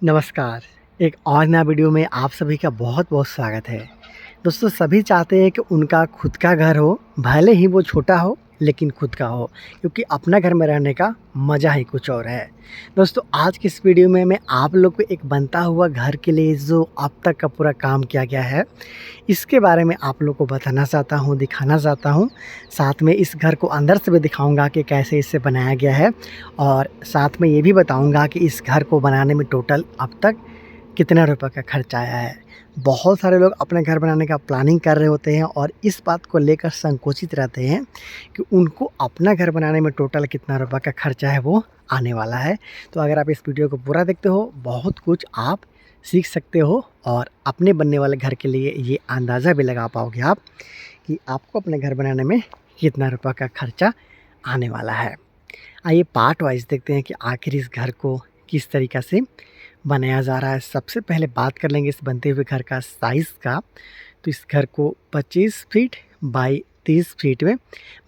नमस्कार। एक और नया वीडियो में आप सभी का बहुत-बहुत स्वागत है। दोस्तों सभी चाहते हैं कि उनका खुद का घर हो, भले ही वो छोटा हो लेकिन खुद का हो, क्योंकि अपना घर में रहने का मज़ा ही कुछ और है। दोस्तों आज की इस वीडियो में मैं आप लोग को एक बनता हुआ घर के लिए जो अब तक का पूरा काम किया गया है, इसके बारे में आप लोग को बताना चाहता हूँ, दिखाना चाहता हूँ। साथ में इस घर को अंदर से भी दिखाऊँगा कि कैसे इसे बनाया गया है और साथ में ये भी बताऊँगा कि इस घर को बनाने में टोटल अब तक कितना रुपए का खर्च आया है। बहुत सारे लोग अपने घर बनाने का प्लानिंग कर रहे होते हैं और इस बात को लेकर संकोचित रहते हैं कि उनको अपना घर बनाने में टोटल कितना रुपए का खर्चा है वो आने वाला है। तो अगर आप इस वीडियो को पूरा देखते हो, बहुत कुछ आप सीख सकते हो और अपने बनने वाले घर के लिए ये अंदाज़ा भी लगा पाओगे आप कि आपको अपने घर बनाने में कितना रुपए का खर्चा आने वाला है। आइए पार्ट वाइज देखते हैं कि आखिर इस घर को किस तरीक़ा से बनाया जा रहा है। सबसे पहले बात कर लेंगे इस बनते हुए घर का साइज़ का। तो इस घर को 25 फीट बाई 30 फीट में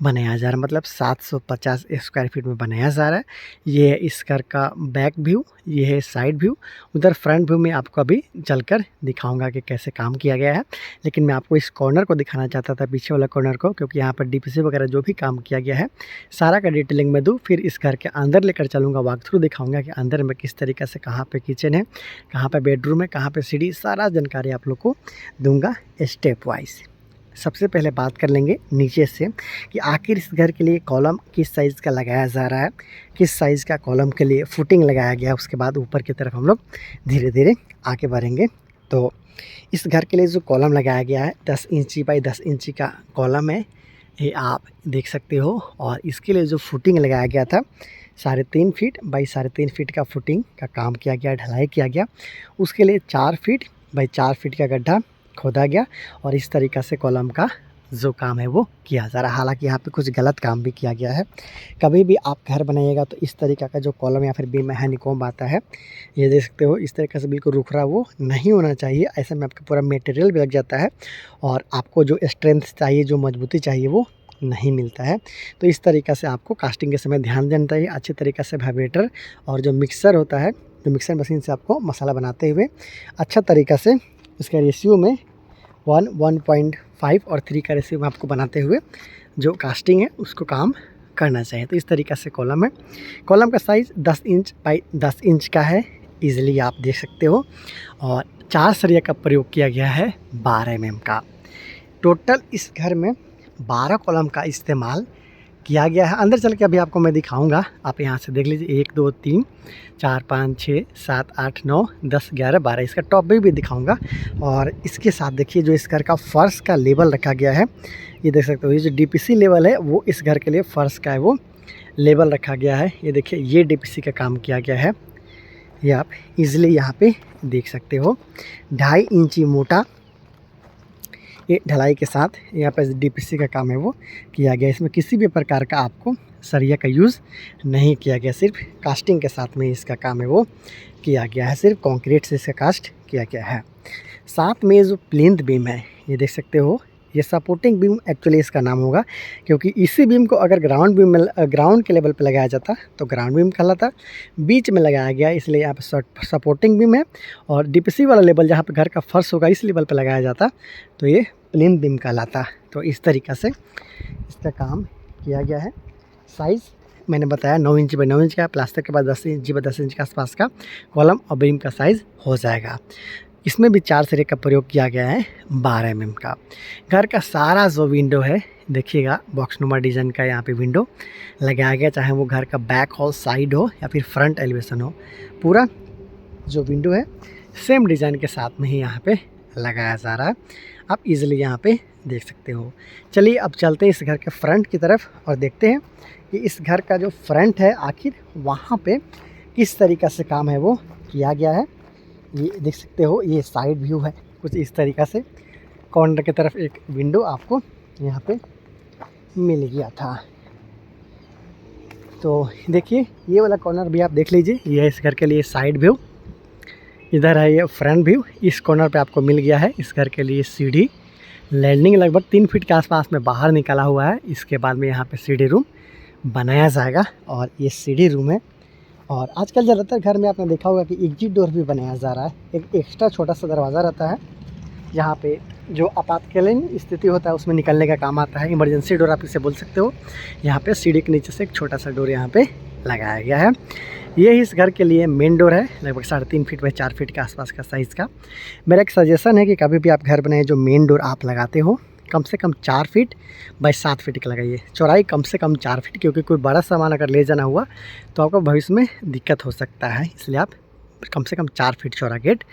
बनाया जा रहा है, मतलब 750 स्क्वायर फीट में बनाया जा रहा है। ये है इस घर का बैक व्यू, ये है साइड व्यू। उधर फ्रंट व्यू में आपको अभी चलकर दिखाऊंगा कि कैसे काम किया गया है, लेकिन मैं आपको इस कॉर्नर को दिखाना चाहता था, पीछे वाला कॉर्नर को, क्योंकि यहाँ पर डीपीसी वगैरह जो भी काम किया गया है सारा का डिटेलिंग में दूँ। फिर इस घर के अंदर लेकर चलूँगा, वॉक थ्रू दिखाऊंगा कि अंदर में किस तरीके से, कहाँ पे किचन है, कहाँ पे बेडरूम है, कहाँ पे सीढ़ी, सारा जानकारी आप लोग को दूंगा स्टेप वाइज। सबसे पहले बात कर लेंगे नीचे से कि आखिर इस घर के लिए कॉलम किस साइज़ का लगाया जा रहा है, किस साइज़ का कॉलम के लिए फुटिंग लगाया गया है। उसके बाद ऊपर की तरफ हम लोग धीरे धीरे आगे बढ़ेंगे। तो इस घर के लिए जो कॉलम लगाया गया है 10 इंची बाई 10 इंची का कॉलम है, ये आप देख सकते हो। और इसके लिए जो फुटिंग लगाया गया था 3.5 फीट बाई 3.5 फीट का फुटिंग का काम किया गया, ढलाई किया गया। उसके लिए 4 फीट बाई 4 फीट का गड्ढा खोदा गया और इस तरीक़ा से कॉलम का जो काम है वो किया जा रहा है। हालांकि यहाँ पे कुछ गलत काम भी किया गया है। कभी भी आप घर बनाइएगा तो इस तरीक़ा का जो कॉलम या फिर बीम हैनिकॉम आता है, ये देख सकते हो, इस तरीक़े से बिल्कुल रुखरा वो नहीं होना चाहिए। ऐसे में आपका पूरा मटेरियल भी लग जाता है और आपको जो स्ट्रेंथ चाहिए, जो मजबूती चाहिए वो नहीं मिलता है। तो इस तरीक़ा से आपको कास्टिंग के समय ध्यान देना चाहिए। अच्छे तरीक़े से वाइब्रेटर और जो मिक्सर होता है, जो मिक्सर मशीन से आपको मसाला बनाते हुए अच्छा तरीक़ा से इसका रेशियो में 1:1.5 और 3 का रेशियो में आपको बनाते हुए जो कास्टिंग है उसको काम करना चाहिए। तो इस तरीक़ा से कॉलम है। कॉलम का साइज़ 10 इंच बाई 10 इंच का है, ईज़िली आप देख सकते हो। और 4 सरिया का प्रयोग किया गया है 12 mm का। टोटल इस घर में 12 कॉलम का इस्तेमाल किया गया है। अंदर चल के अभी आपको मैं दिखाऊंगा, आप यहाँ से देख लीजिए। 1 2 3 4 5 6 7 8 9 10 11 12, इसका टॉप भी दिखाऊंगा। और इसके साथ देखिए जो इस घर का फर्श का लेवल रखा गया है, ये देख सकते हो। ये जो डीपीसी लेवल है वो इस घर के लिए फर्श का है, वो लेवल रखा गया है। ये देखिए, ये डीपीसी का काम किया गया है, ये आप इजीली यहाँ पे देख सकते हो। 2.5 इंची मोटा ये ढलाई के साथ यहाँ पर डीपीसी का काम है वो किया गया। इसमें किसी भी प्रकार का आपको सरिया का यूज़ नहीं किया गया, सिर्फ कास्टिंग के साथ में इसका काम है वो किया गया है। सिर्फ कंक्रीट से इसका कास्ट किया गया है। साथ में जो प्लिंथ बीम है, ये देख सकते हो, ये सपोर्टिंग बीम एक्चुअली इसका नाम होगा, क्योंकि इसी बीम को अगर ग्राउंड बीम में, ग्राउंड के लेवल पे लगाया जाता तो ग्राउंड बीम कहलाता। बीच में लगाया गया इसलिए यहाँ पे सपोर्टिंग बीम है। और डीपीसी वाला लेवल जहाँ पे घर का फर्श होगा इस लेवल पे लगाया जाता तो ये प्लिंथ बीम कहलाता। तो इस तरीक़ा से इसका काम किया गया है। साइज़ मैंने बताया 9 इंच बाई 9 इंच का, प्लास्टर के बाद 10 इंच बाई 10 इंच के आसपास का कॉलम और बीम का साइज़ हो जाएगा। इसमें भी 4 सिरे का प्रयोग किया गया है 12 mm का। घर का सारा जो विंडो है देखिएगा, बॉक्सनुमा डिज़ाइन का यहाँ पे विंडो लगाया गया, चाहे वो घर का बैक हो, साइड हो या फिर फ्रंट एलिवेशन हो। पूरा जो विंडो है सेम डिज़ाइन के साथ में ही यहाँ पे लगाया जा रहा है, आप इजीली यहाँ पे देख सकते हो। चलिए अब चलते हैं इस घर के फ्रंट की तरफ और देखते हैं कि इस घर का जो फ्रंट है आखिर वहाँ पे किस तरीक़ा से काम है वो किया गया है। ये देख सकते हो, ये साइड व्यू है कुछ इस तरीक़ा से। कॉर्नर की तरफ एक विंडो आपको यहाँ पे मिल गया था। तो देखिए ये वाला कॉर्नर भी आप देख लीजिए, ये है इस घर के लिए साइड व्यू। इधर है ये फ्रंट व्यू, इस कॉर्नर पे आपको मिल गया है इस घर के लिए सीढ़ी। लैंडिंग लगभग 3 फीट के आसपास में बाहर निकाला हुआ है। इसके बाद में यहाँ पे सीढ़ी रूम बनाया जाएगा और ये सीढ़ी रूम है। और आजकल ज़्यादातर घर में आपने देखा होगा कि एग्जिट डोर भी बनाया जा रहा है। एक एक्स्ट्रा छोटा सा दरवाज़ा रहता है, जहाँ पे जो आपातकालीन स्थिति होता है उसमें निकलने का काम आता है। इमरजेंसी डोर आप इसे बोल सकते हो। यहाँ पे सीढ़ी के नीचे से एक छोटा सा डोर यहाँ पे लगाया गया है। ये इस घर के लिए मेन डोर है, लगभग 3.5 फीट बाई 4 फीट के आसपास का साइज़ का। मेरा एक सजेशन है कि कभी भी आप घर बनाए जो मेन डोर आप लगाते हो, कम से कम 4 फीट बाई 7 फीट की लगाइए। चौड़ाई कम से कम 4 फीट, क्योंकि कोई बड़ा सामान अगर ले जाना हुआ तो आपको भविष्य में दिक्कत हो सकता है। इसलिए आप कम से कम 4 फीट चौड़ा गेट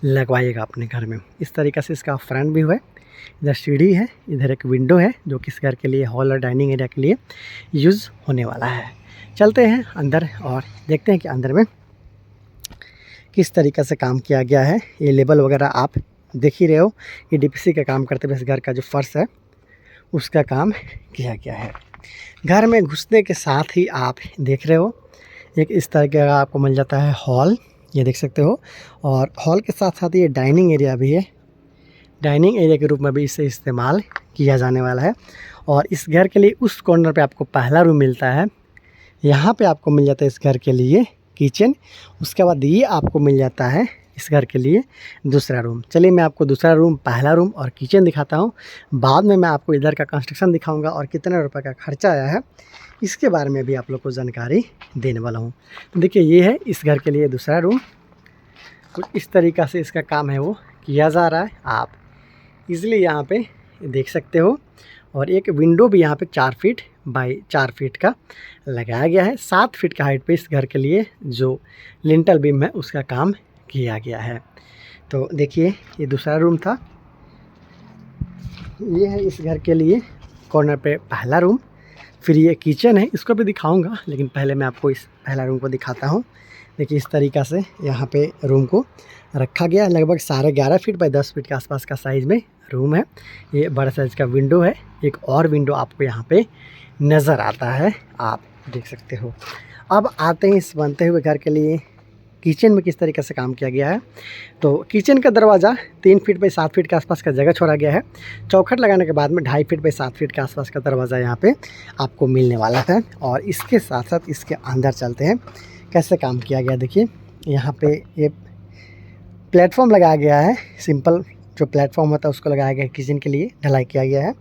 लगवाइएगा अपने घर में। इस तरीक़े से इसका फ्रंट भी है। इधर सीढ़ी है, इधर एक विंडो है जो कि इस घर के लिए हॉल और डाइनिंग एरिया के लिए यूज़ होने वाला है। चलते हैं अंदर और देखते हैं कि अंदर में किस तरीक़े से काम किया गया है। ये लेबल वगैरह आप देख ही रहे हो। ये डीपीसी का काम करते हुए इस घर का जो फर्श है उसका काम किया गया है। घर में घुसने के साथ ही आप देख रहे हो एक इस तरह का आपको मिल जाता है हॉल, ये देख सकते हो। और हॉल के साथ साथ ये डाइनिंग एरिया भी है। डाइनिंग एरिया के रूप में भी इसे इस्तेमाल किया जाने वाला है। और इस घर के लिए उस कॉर्नर पे आपको पहला रूम मिलता है। यहाँ पे आपको मिल जाता है इस घर के लिए किचन। उसके बाद ये आपको मिल जाता है इस घर के लिए दूसरा रूम। चलिए मैं आपको दूसरा रूम, पहला रूम और किचन दिखाता हूँ। बाद में मैं आपको इधर का कंस्ट्रक्शन दिखाऊंगा और कितने रुपए का खर्चा आया है इसके बारे में भी आप लोग को जानकारी देने वाला हूँ। तो देखिए ये है इस घर के लिए दूसरा रूम। कुछ इस तरीक़ा से इसका काम है वो किया जा रहा है। आप इजीली यहाँ पे देख सकते हो। और एक विंडो भी यहाँ पे 4 फीट बाई 4 फीट का लगाया गया है। 7 फीट का हाइट पे इस घर के लिए जो लिंटल बीम है उसका काम किया गया है। तो देखिए ये दूसरा रूम था। ये है इस घर के लिए कॉर्नर पे पहला रूम। फिर ये किचन है, इसको भी दिखाऊंगा, लेकिन पहले मैं आपको इस पहला रूम को दिखाता हूँ। देखिए इस तरीक़ा से यहाँ पे रूम को रखा गया है। लगभग 11.5 फीट बाई 10 फीट के आसपास का साइज़ में रूम है। ये बड़ा साइज़ का विंडो है। एक और विंडो आपको यहाँ पे नज़र आता है, आप देख सकते हो। अब आते हैं इस बनते हुए घर के लिए किचन में किस तरीके से काम किया गया है। तो किचन का दरवाज़ा 3 फीट बाई 7 फीट के आसपास का जगह छोड़ा गया है। चौखट लगाने के बाद में 2.5 फीट बाई 7 फीट के आसपास का दरवाज़ा यहाँ पे आपको मिलने वाला है। और इसके साथ साथ इसके अंदर चलते हैं कैसे काम किया गया। देखिए यहाँ पे ये प्लेटफॉर्म लगाया गया है। सिंपल जो प्लेटफॉर्म होता है उसको लगाया गया है। किचन के लिए ढलाई किया गया है।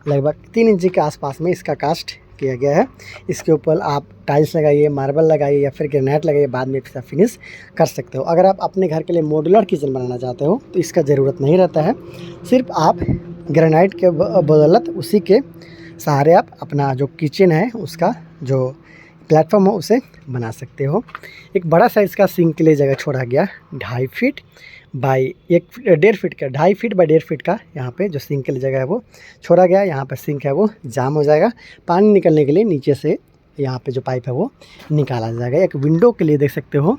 लगभग 3 इंच के आसपास में इसका कास्ट किया गया है। इसके ऊपर आप टाइल्स लगाइए, मार्बल लगाइए या फिर ग्रेनाइट लगाइए, बाद में इसका फिनिश कर सकते हो। अगर आप अपने घर के लिए मॉड्यूलर किचन बनाना चाहते हो तो इसका ज़रूरत नहीं रहता है। सिर्फ आप ग्रेनाइट के बदौलत उसी के सहारे आप अपना जो किचन है उसका जो प्लेटफॉर्म हो उसे बना सकते हो। एक बड़ा साइज़ का सिंक के लिए जगह छोड़ा गया 2.5 फीट बाई 1.5 फीट का, 2.5 फीट बाई 1.5 फीट का यहाँ पे जो सिंक के लिए जगह है वो छोड़ा गया। यहाँ पे सिंक है वो जाम हो जाएगा। पानी निकलने के लिए नीचे से यहाँ पे जो पाइप है वो निकाला जाएगा। एक विंडो के लिए देख सकते हो,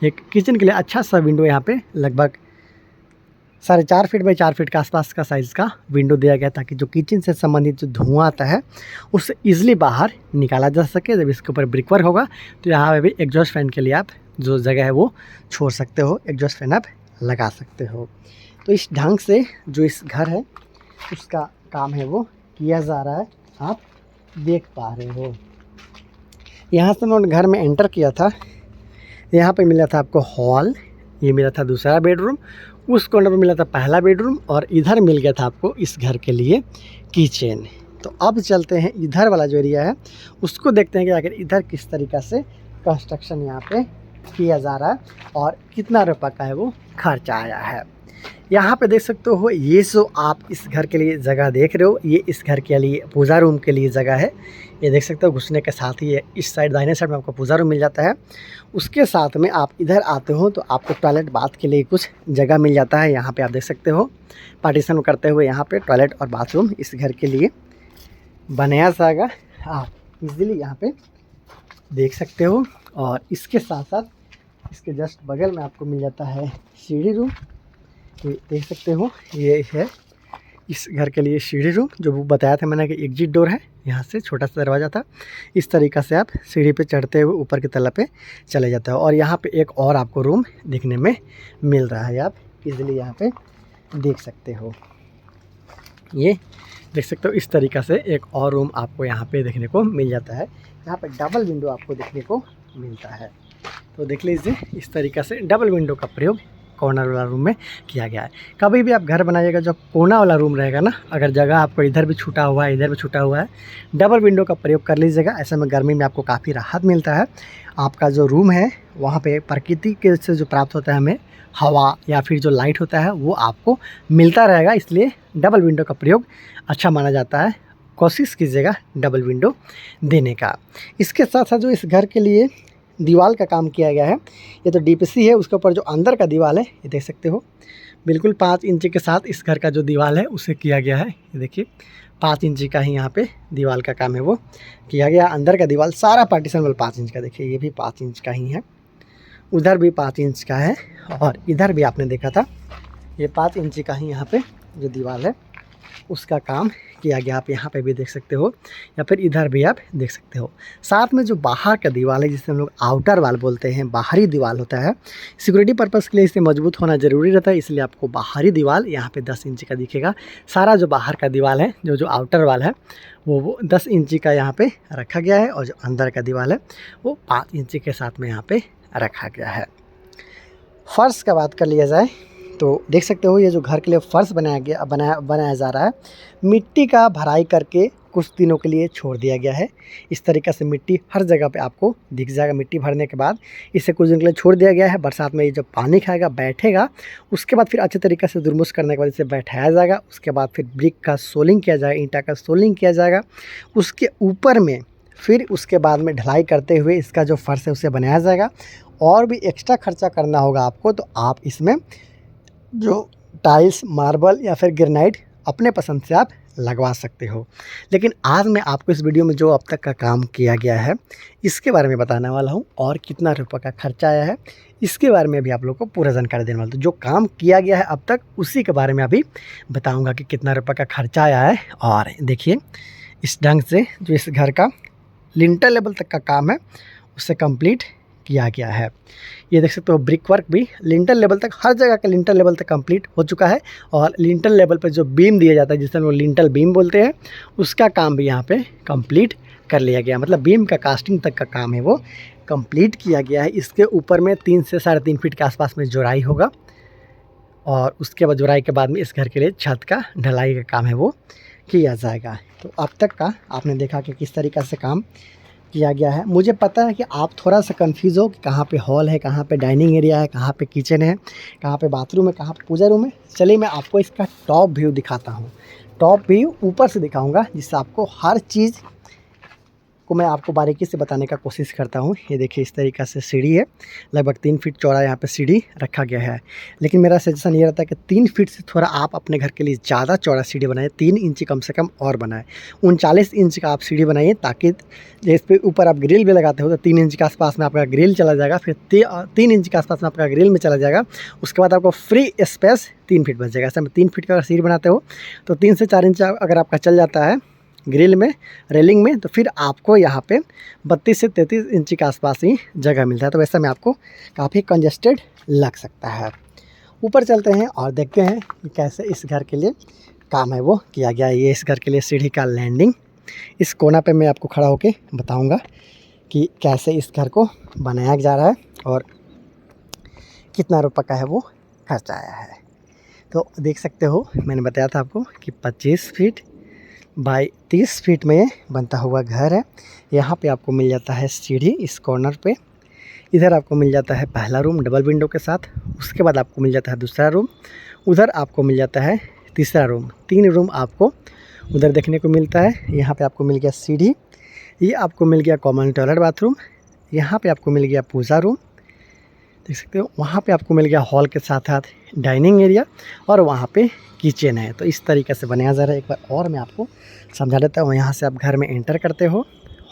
एक किचन के लिए अच्छा सा विंडो यहाँ पे लगभग 4.5 फीट बाई 4 फीट के आसपास का साइज़ का विंडो दिया गया, ताकि जो किचन से संबंधित जो धुआं आता है उससे ईजिली बाहर निकाला जा सके। जब इसके ऊपर ब्रिक वर्क होगा तो यहाँ पे भी एग्जॉस्ट फैन के लिए आप जो जगह है वो छोड़ सकते हो, एग्जॉस्ट फैन आप लगा सकते हो। तो इस ढंग से जो इस घर है उसका काम है वो किया जा रहा है, आप देख पा रहे हो। यहाँ से मैं घर में एंटर किया था, यहाँ पे मिला था आपको हॉल, ये मिला था दूसरा बेडरूम, उस कॉर्नर पे मिला था पहला बेडरूम और इधर मिल गया था आपको इस घर के लिए किचन। तो अब चलते हैं इधर वाला जो एरिया है उसको देखते हैं कि आखिर इधर किस तरीक़ा से कंस्ट्रक्शन यहाँ पे किया जा रहा है और कितना रुपये का है वो खर्चा आया है। यहाँ पे देख सकते हो ये जो आप इस घर के लिए जगह देख रहे हो, ये इस घर के लिए पूजा रूम के लिए जगह है। ये देख सकते हो घुसने के साथ ही इस साइड दाहिने साइड में आपको पूजा रूम मिल जाता है। उसके साथ में आप इधर आते हो तो आपको टॉयलेट बाथ के लिए कुछ जगह मिल जाता है। यहाँ पे आप देख सकते हो पार्टीशन करते हुए यहाँ पे टॉयलेट और बाथरूम इस घर के लिए बनाया जाएगा, आप इजीली यहाँ पे देख सकते हो। और इसके साथ साथ इसके जस्ट बगल में आपको मिल जाता है सीढ़ी रूम, ये देख सकते हो। ये है इस घर के लिए सीढ़ी रूम, जो वो बताया था मैंने कि एग्जिट डोर है, यहाँ से छोटा सा दरवाज़ा था। इस तरीक़ा से आप सीढ़ी पे चढ़ते हुए ऊपर की तला पे चले जाते हो। और यहाँ पे एक और आपको रूम देखने में मिल रहा है, आप इजीली यहाँ पे देख सकते हो। ये देख सकते हो इस तरीक़ा से एक और रूम आपको यहाँ पे देखने को मिल जाता है। यहाँ पे डबल विंडो आपको देखने को मिलता है। तो देख लीजिए इस तरीक़े से डबल विंडो का प्रयोग कॉर्नर वाला रूम में किया गया है। कभी भी आप घर बनाइएगा जो कोना वाला रूम रहेगा ना, अगर जगह आपको इधर भी छूटा हुआ है इधर भी छूटा हुआ है, डबल विंडो का प्रयोग कर लीजिएगा। ऐसे में गर्मी में आपको काफ़ी राहत मिलता है। आपका जो रूम है वहाँ पे प्रकृति के से जो प्राप्त होता है हमें हवा या फिर जो लाइट होता है वो आपको मिलता रहेगा, इसलिए डबल विंडो का प्रयोग अच्छा माना जाता है। कोशिश कीजिएगा डबल विंडो देने का। इसके साथ साथ जो इस घर के लिए दीवार का काम किया गया है, ये तो डीपीसी है, उसके ऊपर जो अंदर का दीवार है ये देख सकते हो, बिल्कुल 5 इंच के साथ इस घर का जो दीवार है उसे किया गया है। ये देखिए 5 इंच का ही यहाँ पे दीवार का काम है वो किया गया। अंदर का दीवार सारा पार्टीशन वाल 5 इंच का, देखिए ये भी 5 इंच का ही है, उधर भी 5 इंच का है और इधर भी आपने देखा था ये 5 इंच का ही यहाँ पे जो दीवार है उसका काम किया गया। आप यहाँ पे भी देख सकते हो या फिर इधर भी आप देख सकते हो। साथ में जो बाहर का दीवार है जिसे हम लोग आउटर वाल बोलते हैं, बाहरी दीवार होता है, सिक्योरिटी पर्पज़ के लिए इसे मजबूत होना ज़रूरी रहता है, इसलिए आपको बाहरी दीवार यहाँ पे 10 इंच का दिखेगा। सारा जो बाहर का दीवार है जो आउटर वाल है वो 10 इंच का यहाँ पे रखा गया है और जो अंदर का दीवार है वो 5 इंच के साथ में यहाँ पे रखा गया है। फर्श का बात कर लिया जाए तो देख सकते हो ये जो घर के लिए फ़र्श बनाया जा रहा है, मिट्टी का भराई करके कुछ दिनों के लिए छोड़ दिया गया है। इस तरीक़े से मिट्टी हर जगह पे आपको दिख जाएगा। मिट्टी भरने के बाद इसे कुछ दिन के लिए छोड़ दिया गया है। बरसात में ये जब पानी खाएगा बैठेगा, उसके बाद फिर अच्छे तरीक़े से दुरमुस करने के बाद इसे बैठाया जाएगा। उसके बाद फिर ब्रिक का सोलिंग किया जाएगा, ईंटा का सोलिंग किया जाएगा। उसके ऊपर में फिर उसके बाद में ढलाई करते हुए इसका जो फ़र्श है उसे बनाया जाएगा। और भी एक्स्ट्रा खर्चा करना होगा आपको तो आप इसमें जो टाइल्स, मार्बल या फिर ग्रेनाइट अपने पसंद से आप लगवा सकते हो। लेकिन आज मैं आपको इस वीडियो में जो अब तक का काम किया गया है इसके बारे में बताने वाला हूँ और कितना रुपये का खर्चा आया है इसके बारे में भी आप लोगों को पूरा जानकारी देने वाला हूँ। तो जो काम किया गया है अब तक उसी के बारे में अभी बताऊँगा कि कितना रुपये का खर्चा आया है। और देखिए इस ढंग से जो इस घर का लिंटर लेवल तक का काम है उसे कंप्लीट किया गया है। ये देख सकते हो ब्रिक वर्क भी लिंटर लेवल तक, हर जगह का लिंटर लेवल तक कंप्लीट हो चुका है। और लिंटर लेवल पर जो बीम दिया जाता है जिसे हम लोग लिंटर बीम बोलते हैं उसका काम भी यहाँ पे कंप्लीट कर लिया गया। मतलब बीम का कास्टिंग तक का काम है वो कंप्लीट किया गया है। इसके ऊपर में 3 से 3.5 फीट के आसपास में जोड़ाई होगा और उसके बाद जोड़ाई के बाद में इस घर के लिए छत का ढलाई का काम है वो किया जाएगा। तो अब तक का आपने देखा कि किस तरीक़े से काम किया गया है। मुझे पता है कि आप थोड़ा सा कंफ्यूज हो कि कहाँ पे हॉल है, कहाँ पे डाइनिंग एरिया है, कहाँ पे किचन है, कहाँ पे बाथरूम है, कहाँ पे पूजा रूम है। चलिए मैं आपको इसका टॉप व्यू दिखाता हूँ। टॉप व्यू ऊपर से दिखाऊंगा जिससे आपको हर चीज़ को मैं आपको बारीकी से बताने का कोशिश करता हूँ। ये देखिए इस तरीक़े से सीढ़ी है, लगभग 3 फीट चौड़ा यहाँ पे सीढ़ी रखा गया है। लेकिन मेरा सजेशन ये रहता है कि 3 फीट से थोड़ा आप अपने घर के लिए ज़्यादा चौड़ा सीढ़ी बनाएं, 3 इंच कम से कम और बनाएं। 39 इंच का आप सीढ़ी बनाइए ताकि इस पे ऊपर आप ग्रिल भी लगाते हो तो 3 इंच के आसपास में आपका ग्रिल चला जाएगा, फिर 3 इंच के आसपास में आपका ग्रिल में चला जाएगा। उसके बाद आपको फ्री स्पेस 3 फीट बच जाएगा। ऐसा में 3 फीट का अगर सीढ़ी बनाते हो तो 3 से 4 इंच अगर आपका चल जाता है ग्रिल में, रेलिंग में, तो फिर आपको यहाँ पे 32 से 33 इंच के आसपास ही जगह मिलता है। तो वैसा में आपको काफ़ी कंजेस्टेड लग सकता है। ऊपर चलते हैं और देखते हैं कि कैसे इस घर के लिए काम है वो किया गया है। ये इस घर के लिए सीढ़ी का लैंडिंग, इस कोना पे मैं आपको खड़ा होके बताऊंगा कि कैसे इस घर को बनाया जा रहा है और कितना रुपये का है वो खर्चा आया है। तो देख सकते हो मैंने बताया था आपको कि 25 फीट बाई 30 फीट में बनता हुआ घर है। यहाँ पे आपको मिल जाता है सीढ़ी इस कॉर्नर पे। इधर आपको मिल जाता है पहला रूम डबल विंडो के साथ, उसके बाद आपको मिल जाता है दूसरा रूम, उधर आपको मिल जाता है तीसरा रूम, 3 रूम आपको उधर देखने को मिलता है। यहाँ पे आपको मिल गया सीढ़ी, ये आपको मिल गया कॉमन टॉयलेट बाथरूम, यहाँ पे आपको मिल गया पूजा रूम, देख सकते हो। वहाँ पे आपको मिल गया हॉल के साथ साथ डाइनिंग एरिया और वहाँ पे किचन है। तो इस तरीके से बनाया जा रहा है। एक बार और मैं आपको समझा देता हूँ। यहाँ से आप घर में एंटर करते हो,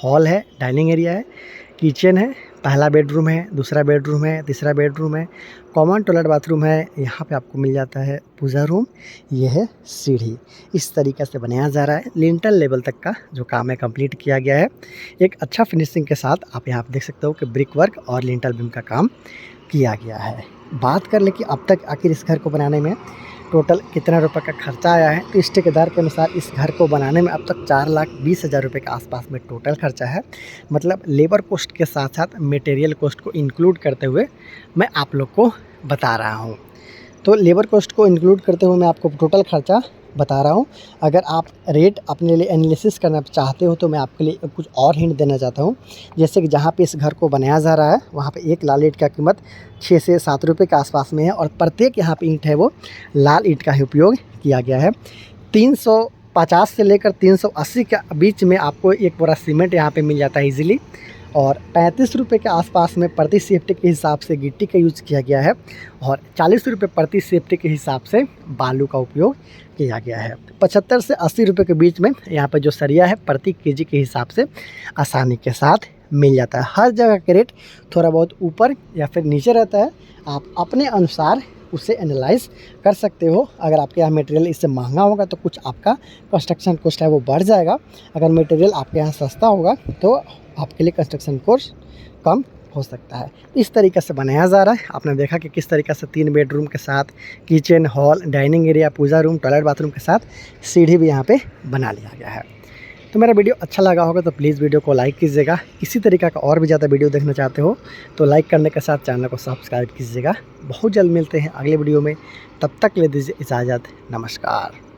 हॉल है, डाइनिंग एरिया है, किचन है, पहला बेडरूम है, दूसरा बेडरूम है, तीसरा बेडरूम है, कॉमन टॉयलेट बाथरूम है, यहाँ पे आपको मिल जाता है पूजा रूम, ये है सीढ़ी। इस तरीके से बनाया जा रहा है। लिंटर लेवल तक का जो काम है कंप्लीट किया गया है एक अच्छा फिनिशिंग के साथ। आप यहाँ पे देख सकते हो कि ब्रिक वर्क और लिंटर बीम का काम किया गया है। बात कर ले कि अब तक आखिर इस घर को बनाने में टोटल कितना रुपए का खर्चा आया है। तो इस ठेकेदार के अनुसार इस घर को बनाने में अब तक 4,20,000 रुपये के आसपास में टोटल खर्चा है। मतलब लेबर कॉस्ट के साथ साथ मटेरियल कॉस्ट को इंक्लूड करते हुए मैं आप लोग को बता रहा हूँ। तो लेबर कॉस्ट को इंक्लूड करते हुए मैं आपको टोटल खर्चा बता रहा हूँ। अगर आप रेट अपने लिए एनालिसिस करना चाहते हो तो मैं आपके लिए कुछ और हिंट देना चाहता हूँ। जैसे कि जहाँ पे इस घर को बनाया जा रहा है वहाँ पे एक लाल ईंट का कीमत 6 से 7 रुपये के आसपास में है और प्रत्येक यहाँ पे ईंट है वो लाल ईंट का ही उपयोग किया गया है। 350 से लेकर 380 के बीच में आपको एक बोरा सीमेंट यहाँ पे मिल जाता है ईजिली और 35 रुपये के आसपास में प्रति सेफ्टी के हिसाब से गिट्टी का यूज़ किया गया है और 40 रुपये प्रति सेफ्टी के हिसाब से बालू का उपयोग किया गया है। 75 से 80 रुपये के बीच में यहाँ पर जो सरिया है प्रति केजी के हिसाब से आसानी के साथ मिल जाता है। हर जगह के रेट थोड़ा बहुत ऊपर या फिर नीचे रहता है, आप अपने अनुसार उसे एनालाइज कर सकते हो। अगर आपके यहाँ मटेरियल इससे महंगा होगा तो कुछ आपका कंस्ट्रक्शन कॉस्ट है वो बढ़ जाएगा। अगर मटेरियल आपके यहाँ सस्ता होगा तो आपके लिए कंस्ट्रक्शन कॉस्ट कम हो सकता है। इस तरीके से बनाया जा रहा है। आपने देखा कि किस तरीके से 3 बेडरूम के साथ किचन, हॉल, डाइनिंग एरिया, पूजा रूम, टॉयलेट, बाथरूम के साथ सीढ़ी भी यहाँ पे बना लिया गया है। तो मेरा वीडियो अच्छा लगा होगा तो प्लीज़ वीडियो को लाइक कीजिएगा। इसी तरीक़ा का और भी ज़्यादा वीडियो देखना चाहते हो तो लाइक करने के साथ चैनल को सब्सक्राइब कीजिएगा। बहुत जल्द मिलते हैं अगले वीडियो में, तब तक ले दीजिए इजाज़त। नमस्कार।